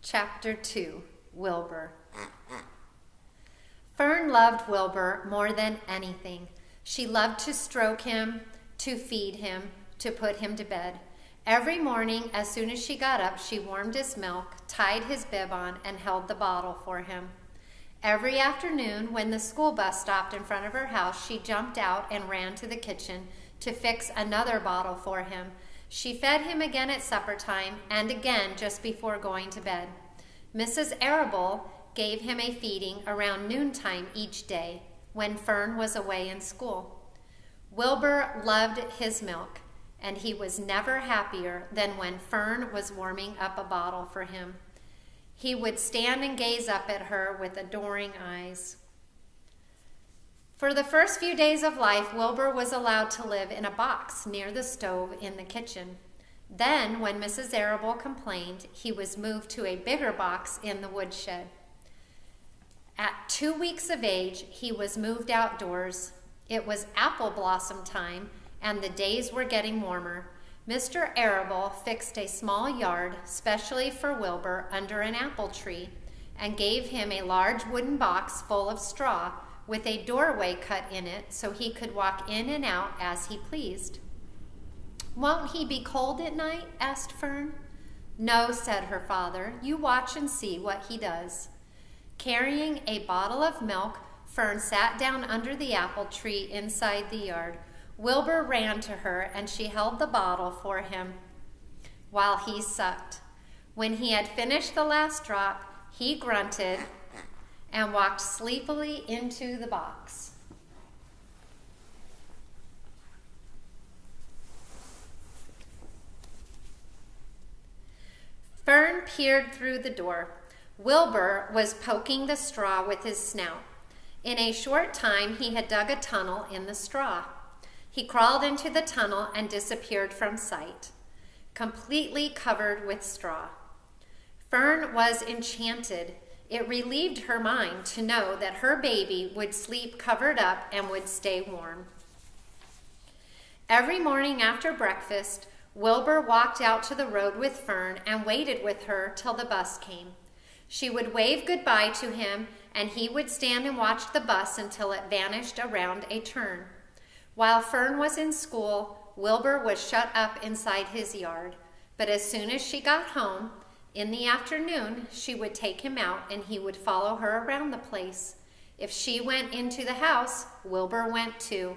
Chapter 2, Wilbur. Fern loved Wilbur more than anything. She loved to stroke him, to feed him, to put him to bed. Every morning, as soon as she got up, she warmed his milk, tied his bib on, and held the bottle for him. Every afternoon, when the school bus stopped in front of her house, she jumped out and ran to the kitchen to fix another bottle for him. She fed him again at supper time and again just before going to bed. Mrs. Arable gave him a feeding around noontime each day when Fern was away in school. Wilbur loved his milk, and he was never happier than when Fern was warming up a bottle for him. He would stand and gaze up at her with adoring eyes. For the first few days of life, Wilbur was allowed to live in a box near the stove in the kitchen. Then, when Mrs. Arable complained, he was moved to a bigger box in the woodshed. At 2 weeks of age, he was moved outdoors. It was apple blossom time, and the days were getting warmer. Mr. Arable fixed a small yard specially for Wilbur under an apple tree and gave him a large wooden box full of straw with a doorway cut in it so he could walk in and out as he pleased. "Won't he be cold at night?" asked Fern. "No," said her father. "You watch and see what he does." Carrying a bottle of milk, Fern sat down under the apple tree inside the yard. Wilbur ran to her and she held the bottle for him while he sucked. When he had finished the last drop, he grunted and walked sleepily into the box. Fern peered through the door. Wilbur was poking the straw with his snout. In a short time, he had dug a tunnel in the straw. He crawled into the tunnel and disappeared from sight, completely covered with straw. Fern was enchanted. It relieved her mind to know that her baby would sleep covered up and would stay warm. Every morning after breakfast, Wilbur walked out to the road with Fern and waited with her till the bus came. She would wave goodbye to him, and he would stand and watch the bus until it vanished around a turn. While Fern was in school, Wilbur was shut up inside his yard. But as soon as she got home, in the afternoon, she would take him out and he would follow her around the place. If she went into the house, Wilbur went too.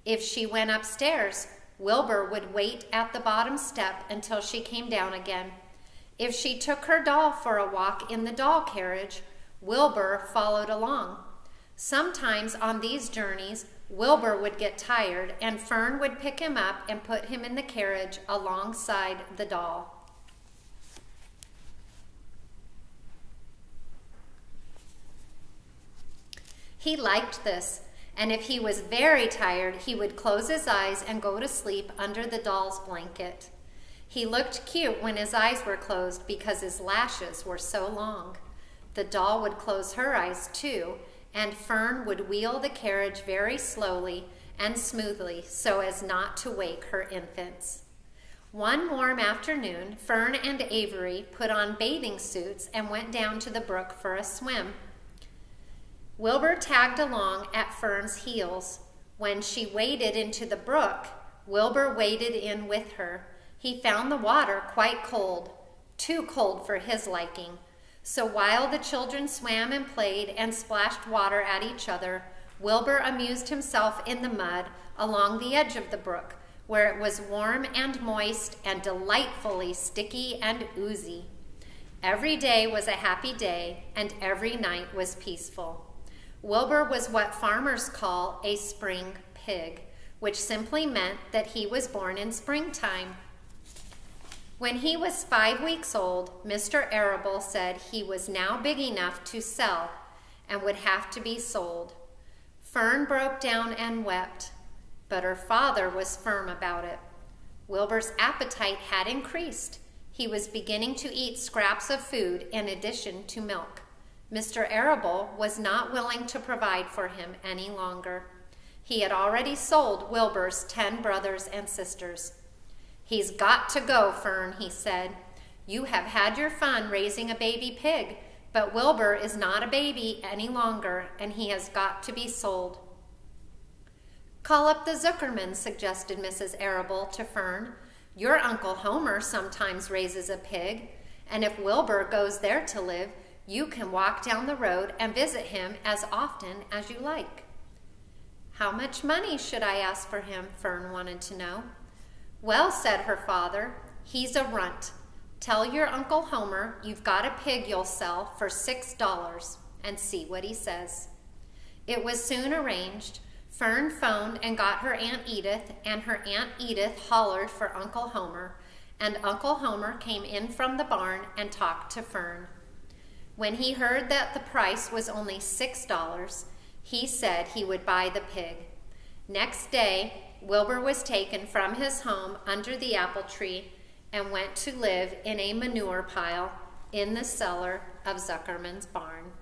If she went upstairs, Wilbur would wait at the bottom step until she came down again. If she took her doll for a walk in the doll carriage, Wilbur followed along. Sometimes on these journeys, Wilbur would get tired and Fern would pick him up and put him in the carriage alongside the doll. He liked this, and if he was very tired, he would close his eyes and go to sleep under the doll's blanket. He looked cute when his eyes were closed because his lashes were so long. The doll would close her eyes too, and Fern would wheel the carriage very slowly and smoothly so as not to wake her infants. One warm afternoon, Fern and Avery put on bathing suits and went down to the brook for a swim. Wilbur tagged along at Fern's heels. When she waded into the brook, Wilbur waded in with her. He found the water quite cold, too cold for his liking. So while the children swam and played and splashed water at each other, Wilbur amused himself in the mud along the edge of the brook, where it was warm and moist and delightfully sticky and oozy. Every day was a happy day, and every night was peaceful. Wilbur was what farmers call a spring pig, which simply meant that he was born in springtime. When he was 5 weeks old, Mr. Arable said he was now big enough to sell and would have to be sold. Fern broke down and wept, but her father was firm about it. Wilbur's appetite had increased. He was beginning to eat scraps of food in addition to milk. Mr. Arable was not willing to provide for him any longer. He had already sold Wilbur's 10 brothers and sisters. "He's got to go, Fern," he said. You have had your fun raising a baby pig, but Wilbur is not a baby any longer, and he has got to be sold." "Call up the Zuckermans," suggested Mrs. Arable to Fern. "Your Uncle Homer sometimes raises a pig, and if Wilbur goes there to live, you can walk down the road and visit him as often as you like." "How much money should I ask for him?" Fern wanted to know. "Well," said her father, "he's a runt. Tell your Uncle Homer you've got a pig you'll sell for $6 and see what he says." It was soon arranged. Fern phoned and got her Aunt Edith, and her Aunt Edith hollered for Uncle Homer, and Uncle Homer came in from the barn and talked to Fern. When he heard that the price was only $6, he said he would buy the pig. Next day, Wilbur was taken from his home under the apple tree and went to live in a manure pile in the cellar of Zuckerman's barn.